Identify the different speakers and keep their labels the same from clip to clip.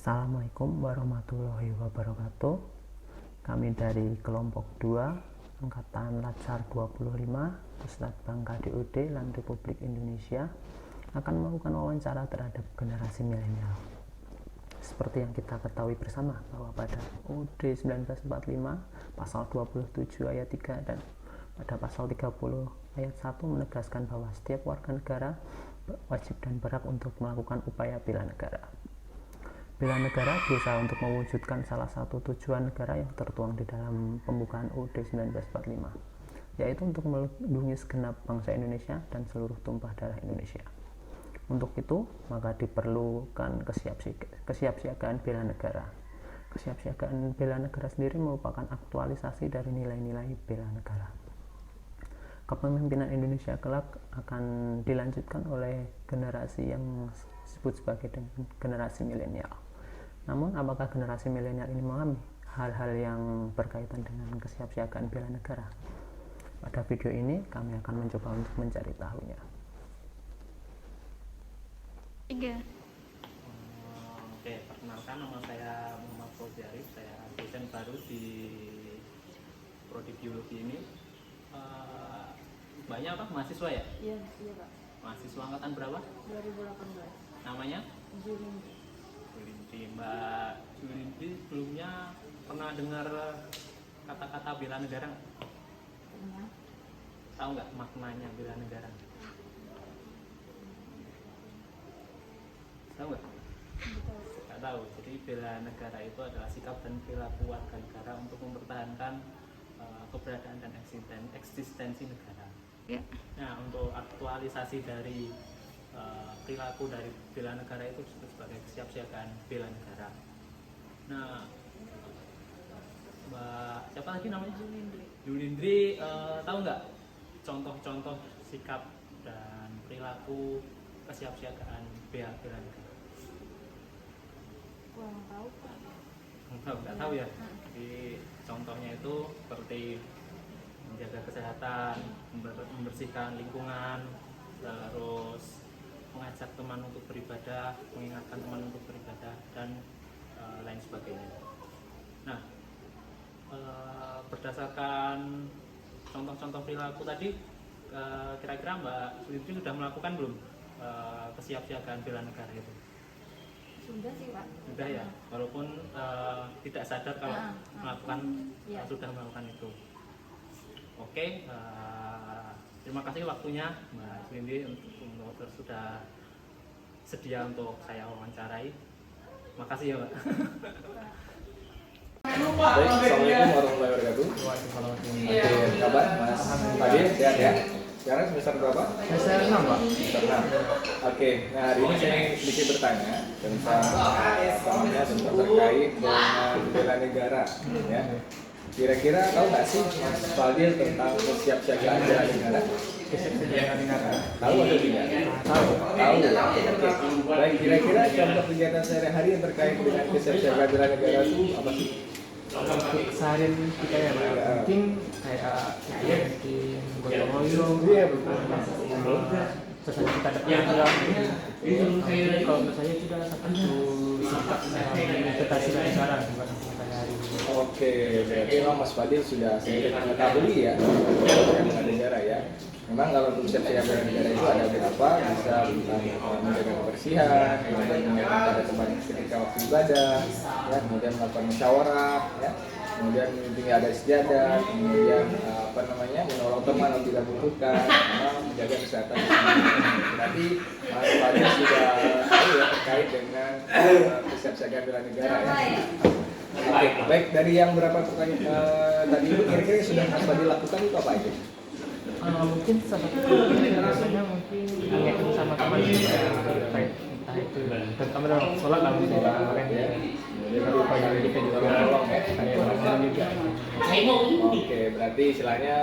Speaker 1: Assalamualaikum warahmatullahi wabarakatuh. Kami dari kelompok 2 Angkatan Latsar 25 Pusat Bangka DUD Land Republik Indonesia akan melakukan wawancara terhadap generasi milenial. Seperti yang kita ketahui bersama bahwa pada UUD 1945 pasal 27 ayat 3 dan pada pasal 30 ayat 1 menegaskan bahwa setiap warga negara wajib dan berhak untuk melakukan upaya bela negara. Bela negara berusaha untuk mewujudkan salah satu tujuan negara yang tertuang di dalam pembukaan UUD 1945, yaitu untuk melindungi segenap bangsa Indonesia dan seluruh tumpah darah Indonesia. Untuk itu, maka diperlukan kesiapsiagaan bela negara. Kesiapsiagaan bela negara sendiri merupakan aktualisasi dari nilai-nilai bela negara. Kepemimpinan Indonesia kelak akan dilanjutkan oleh generasi yang disebut sebagai generasi milenial. Namun, apakah generasi milenial ini memahami hal-hal yang berkaitan dengan kesiapsiagaan bela negara? Pada video ini, kami akan mencoba untuk mencari tahunya.
Speaker 2: Oke, perkenalkan, nama saya Muhammad Fauzi Arif. Saya dosen baru di Prodi Biologi ini. Mbaknya apa? Mahasiswa ya?
Speaker 3: Iya Pak.
Speaker 2: Mahasiswa angkatan berapa?
Speaker 3: 2018.
Speaker 2: Namanya?
Speaker 3: Julindi.
Speaker 2: Mbak Julindi sebelumnya pernah dengar kata-kata bela negara nggak?
Speaker 3: Pernah.
Speaker 2: Tahu nggak maknanya bela negara? Tahu nggak? Nggak tahu. Jadi bela negara itu adalah sikap dan perilaku warga negara untuk mempertahankan keberadaan dan eksistensi negara.
Speaker 3: Ya.
Speaker 2: Nah, untuk aktualisasi dari perilaku dari bela negara itu disebut sebagai kesiapsiagaan bela negara. Nah, Mbak siapa lagi namanya? Julindri. Tahu nggak contoh-contoh sikap dan perilaku kesiapsiagaan bela negara?
Speaker 3: Kurang tahu Pak.
Speaker 2: Nggak tahu ya. Jadi contohnya itu seperti menjaga kesehatan, membersihkan lingkungan, terus mengajak teman untuk beribadah, mengingatkan teman untuk beribadah, dan lain sebagainya. Nah, berdasarkan contoh-contoh perilaku tadi, kira-kira Mbak Julindri sudah melakukan belum kesiapsiagaan bela negara itu?
Speaker 3: Sudah sih Pak.
Speaker 2: Sudah ya, walaupun tidak sadar kalau sudah melakukan itu. Oke, terima kasih waktunya Mbak Julindri untuk sudah sedia untuk saya wawancarai. Makasih ya Mbak.
Speaker 4: Baik, Assalamualaikum warahmatullahi wabarakatuh. Oke, kabar Mas Fadil, sehat ya? Sekarang semester berapa?
Speaker 1: Semester 6, Pak.
Speaker 4: Semester 6. Oke, nah hari ini saya ingin sedikit bertanya tentang terkait dengan bela negara, ya. Kira-kira tahu nggak sih Mas Fadil tentang kesiapsiagaan bela negara? Tahu atau tidak? Tahu. Oke. Baik, kira-kira contoh kegiatan sehari-hari yang terkait dengan kesiapsiagaan bela negara itu apa sih?
Speaker 1: Seharian kita ya, Pak. Mungkin kayak bikin gotong royong, terus kita dapat kalau menurut saya juga satu sikap investasi negara buat sehari-hari.
Speaker 4: Oke, berarti memang Mas Fadil sudah sedikit mengetahui ya dengan negara ya. Memang kalau untuk siap-siap bela negara itu ada beberapa, bisa tentang menjaga kebersihan, kemudian mengingatkan pada teman ketika waktu ibadah, ya, kemudian melakukan musyawarah, ya, kemudian tinggal ada istiadat, kemudian menolong teman yang tidak membutuhkan, sama menjaga kesehatan. Berarti Mas Fadil sudah tahu ya terkait dengan kesiapsiagaan bela negara ya. Oke, baik, dari yang berapa pertanyaan tadi itu kira-kira yang sudah Mas Fadil lakukan itu apa aja?
Speaker 1: Mungkin salah satu biasanya mungkin ketemu sama teman entah itu terutama dalam sholat lah misalnya kemarin ya. Jadi kita juga menolong ya, kayak juga.
Speaker 4: Oke, berarti istilahnya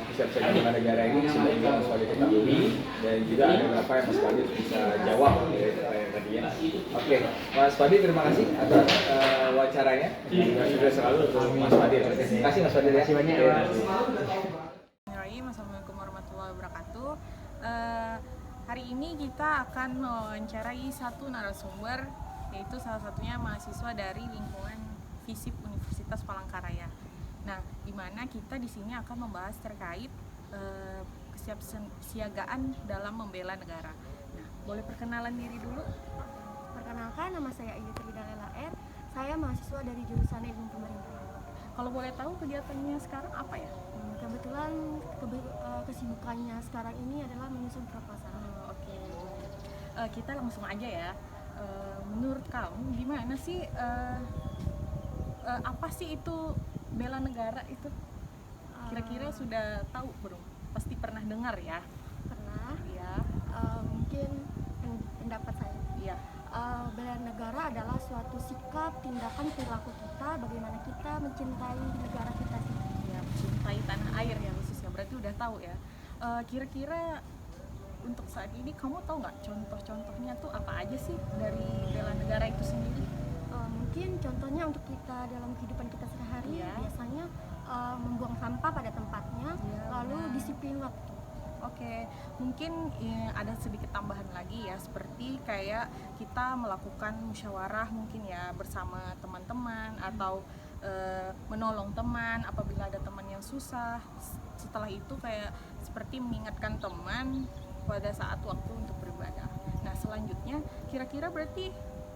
Speaker 4: kesiapsiagaan bela negara ini sudah Mas Fadil ketahui dan juga ada beberapa yang Mas Fadil bisa jawab dari pertanyaan tadi ya. Oke, Mas Fadil terima kasih atas wawancaranya. Sudah selalu untuk Mas Fadil. Terima kasih Mas Fadil.
Speaker 1: Terima kasih banyak ya.
Speaker 3: Assalamualaikum warahmatullahi wabarakatuh. Hari ini kita akan mewawancarai satu narasumber
Speaker 5: yaitu salah satunya mahasiswa dari lingkungan FISIP Universitas Palangkaraya. Nah, di mana kita di sini akan membahas terkait kesiapsiagaan dalam membela negara. Nah, boleh perkenalan diri dulu?
Speaker 3: Perkenalkan, nama saya Ayu Trida Lela. Saya mahasiswa dari jurusan Ilmu Pemerintahan.
Speaker 5: Kalau boleh tahu kegiatannya sekarang apa ya?
Speaker 3: Kebetulan kesibukannya sekarang ini adalah menyusun proposal.
Speaker 5: Oke. Kita langsung aja ya. Menurut kamu gimana sih? Apa sih itu bela negara itu? Kira-kira sudah tahu belum? Pasti pernah dengar ya?
Speaker 3: Pernah.
Speaker 5: Iya.
Speaker 3: Mungkin pendapat saya.
Speaker 5: Iya.
Speaker 3: Bela negara adalah suatu sikap, tindakan, perilaku kita, bagaimana kita mencintai negara kita sendiri.
Speaker 5: Ya, mencintai tanah air ya khususnya. Berarti udah tahu ya. Kira-kira untuk saat ini kamu tahu nggak contoh-contohnya tuh apa aja sih dari bela negara itu sendiri?
Speaker 3: Mungkin contohnya untuk kita dalam kehidupan kita sehari,
Speaker 5: Iya.
Speaker 3: biasanya membuang sampah pada tempatnya,
Speaker 5: Iya,
Speaker 3: lalu
Speaker 5: benar.
Speaker 3: disiplin waktu.
Speaker 5: Oke, mungkin ada sedikit tambahan lagi ya, seperti kayak kita melakukan musyawarah mungkin ya bersama teman-teman atau menolong teman apabila ada teman yang susah. Setelah itu kayak seperti mengingatkan teman pada saat waktu untuk beribadah. Nah, selanjutnya kira-kira berarti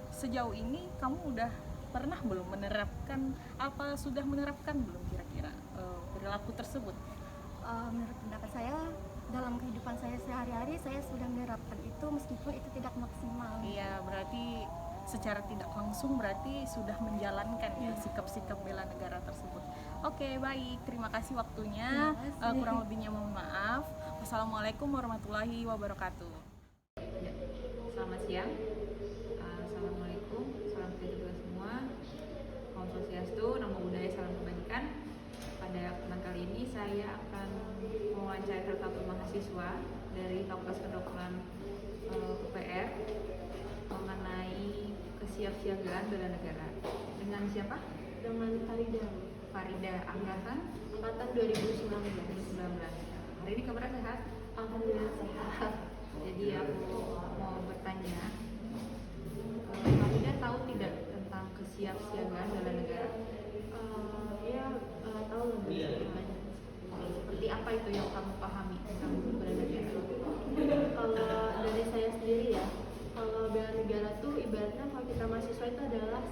Speaker 5: sejauh ini kamu udah pernah belum menerapkan, apa sudah menerapkan belum kira-kira perilaku tersebut?
Speaker 3: Menurut pendapat saya, dalam kehidupan saya sehari-hari saya sudah menerapkan itu meskipun itu tidak maksimal.
Speaker 5: Iya, berarti secara tidak langsung berarti sudah menjalankan ya sikap-sikap bela negara tersebut. Oke, baik. Terima kasih waktunya.
Speaker 3: Terima kasih.
Speaker 5: Kurang lebihnya mohon maaf. Wassalamualaikum warahmatullahi wabarakatuh.
Speaker 6: Selamat siang, assalamualaikum, salam sejahtera semua. Om Swastiastu, Namo Buddhaya, salam kebajikan. Pada kesempatan kali ini saya akan mewawancarai salah satu mahasiswa dari Fakultas Kedokteran UPR mengenai kesiapsiagaan bela negara. Dengan siapa?
Speaker 3: Dengan
Speaker 6: Farida, angkatan
Speaker 3: 2019.
Speaker 6: 2019. Hari ini kabarnya sehat?
Speaker 3: Alhamdulillah sehat.
Speaker 6: Jadi aku mau bertanya, Farida tahu tidak tentang kesiapsiagaan bela negara?
Speaker 3: Tahu lebih banyak.
Speaker 6: Seperti apa itu yang kamu pahami tentang bela negara?
Speaker 3: Kalau dari saya sendiri ya, kalau bela negara tuh ibaratnya kalau kita mahasiswa itu adalah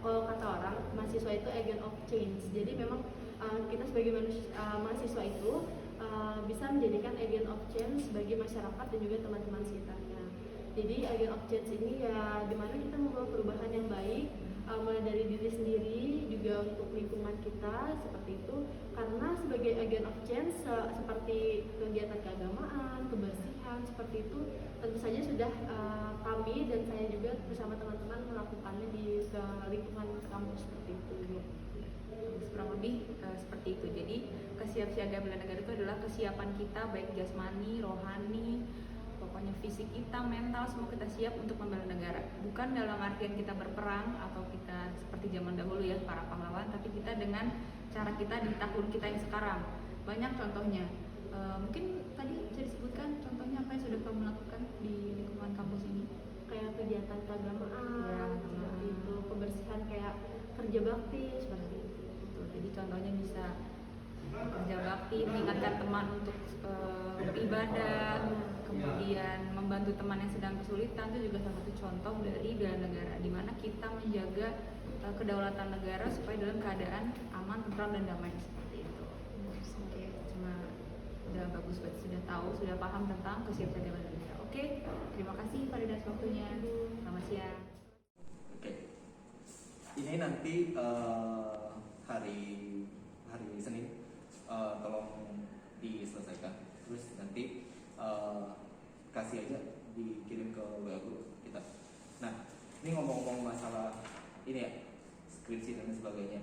Speaker 3: kalau kata orang mahasiswa itu agent of change. Jadi memang kita sebagai mahasiswa itu bisa menjadikan agent of change bagi masyarakat dan juga teman-teman sekitarnya. Jadi agent of change ini ya dimana kita membawa perubahan yang baik, mulai dari diri sendiri juga untuk lingkungan kita seperti itu. Karena sebagai agent of change seperti kegiatan keagamaan, kebersihan seperti itu tentu saja sudah kami dan saya juga bersama teman-teman melakukannya di lingkungan kampus seperti itu.
Speaker 6: Kurang lebih seperti itu. Jadi kesiapsiagaan bela negara itu adalah kesiapan kita baik jasmani, rohani, pokoknya fisik kita, mental, semua kita siap untuk membela negara. Bukan dalam artian kita berperang atau kita seperti zaman dahulu ya para pahlawan, tapi kita dengan cara kita di tahun kita yang sekarang. Banyak contohnya. Mungkin tadi bisa disebutkan contohnya apa yang sudah kamu lakukan di lingkungan kampus ini?
Speaker 3: Kayak kegiatan keagamaan, seperti itu, kebersihan kayak kerja bakti seperti itu.
Speaker 6: Jadi contohnya bisa kerja bakti, mengingatkan teman untuk beribadah, kemudian membantu teman yang sedang kesulitan, itu juga salah satu contoh dari bela negara, di mana kita menjaga kedaulatan negara supaya dalam keadaan aman, tentram dan damai seperti itu. Oke, cuma udah bagus banget, sudah tahu, sudah paham tentang kesiapsiagaan bela negara. Oke, terima kasih Farida atas waktunya. Selamat siang.
Speaker 2: Oke, ini nanti hari Senin tolong diselesaikan, terus nanti kasih aja dikirim ke WA group kita. Nah, ini ngomong-ngomong masalah ini ya, skripsi dan sebagainya.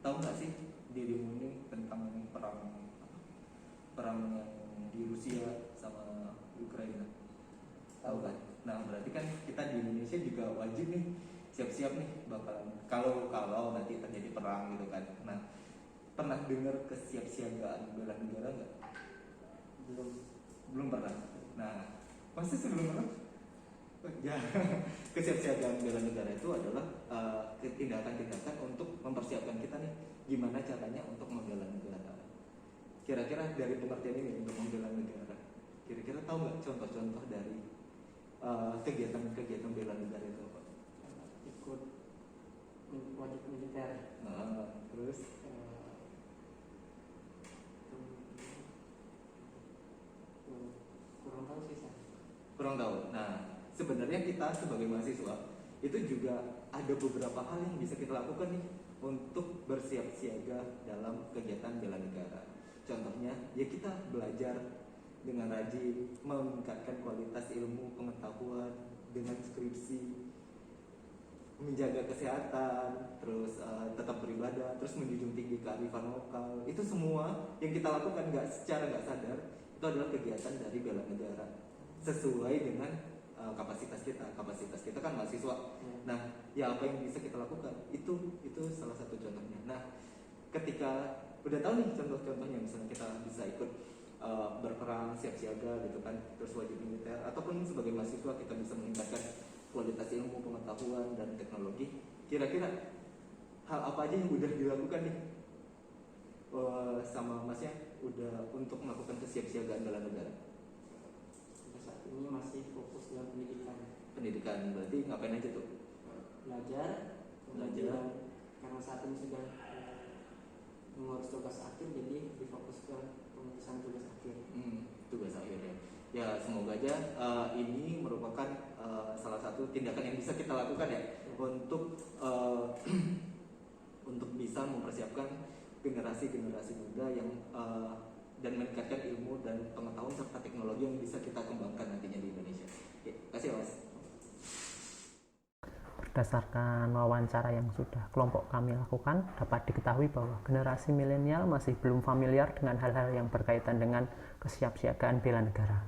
Speaker 2: Tahu nggak sih dirimu ini tentang perang yang di Rusia sama Ukraina? Tahu kan? Nah, berarti kan kita di Indonesia juga wajib nih siap-siap nih bakalan kalau nanti terjadi perang gitu kan. Nah, pernah dengar kesiapsiagaan bela negara nggak? Belum pernah. Nah, pasti sebelum pernah.
Speaker 7: Ya, kesiapsiagaan bela negara itu adalah tindakan-tindakan untuk mempersiapkan kita nih gimana caranya untuk membela negara. Kira-kira dari pengertian ini untuk membela negara, kira-kira tahu nggak contoh-contoh dari kegiatan-kegiatan bela negara itu apa?
Speaker 1: Ikut wajib militer.
Speaker 7: Terus
Speaker 1: Kurang tahu sih saya.
Speaker 7: kurang tahu. Nah, sebenarnya kita sebagai mahasiswa itu juga ada beberapa hal yang bisa kita lakukan nih untuk bersiap siaga dalam kegiatan bela negara. Contohnya, ya kita belajar dengan rajin, meningkatkan kualitas ilmu pengetahuan dengan skripsi, menjaga kesehatan, terus tetap beribadah, terus menjunjung tinggi kearifan lokal. Itu semua yang kita lakukan secara nggak sadar itu adalah kegiatan dari bela negara sesuai dengan kapasitas kita kan mahasiswa. Nah, ya apa yang bisa kita lakukan itu salah satu contohnya. Nah, ketika udah tahu nih contoh-contohnya, misalnya kita bisa ikut berperang siap siaga gitu kan, terus wajib militer, ataupun sebagai mahasiswa kita bisa meningkatkan kualitas ilmu pengetahuan dan teknologi. Kira-kira hal apa aja yang udah dilakukan nih sama masnya udah untuk melakukan kesiapsiagaan bela negara?
Speaker 1: Sampai saat ini masih fokus dalam
Speaker 7: Pendidikan berarti ngapain aja tuh?
Speaker 1: belajar. Karena saat ini sudah mengurus tugas akhir, jadi difokus ke pengurusan tugas akhir.
Speaker 7: Tugas akhir ya. Ya semoga aja ini merupakan salah satu tindakan yang bisa kita lakukan ya untuk untuk bisa mempersiapkan generasi muda yang dan meningkatkan ilmu dan pengetahuan serta teknologi yang bisa kita kembangkan nantinya di Indonesia. Oke, kasih Mas.
Speaker 1: Berdasarkan wawancara yang sudah kelompok kami lakukan, dapat diketahui bahwa generasi milenial masih belum familiar dengan hal-hal yang berkaitan dengan kesiapsiagaan bela negara.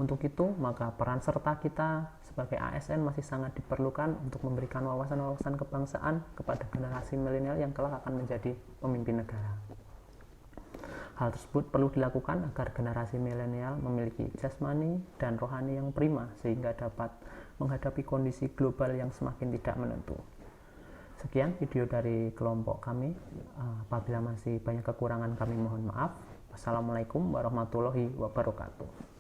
Speaker 1: Untuk itu, maka peran serta kita sebagai ASN masih sangat diperlukan untuk memberikan wawasan-wawasan kebangsaan kepada generasi milenial yang kelak akan menjadi pemimpin negara. Hal tersebut perlu dilakukan agar generasi milenial memiliki jasmani dan rohani yang prima sehingga dapat menghadapi kondisi global yang semakin tidak menentu. Sekian video dari kelompok kami. Apabila masih banyak kekurangan kami mohon maaf. Wassalamualaikum warahmatullahi wabarakatuh.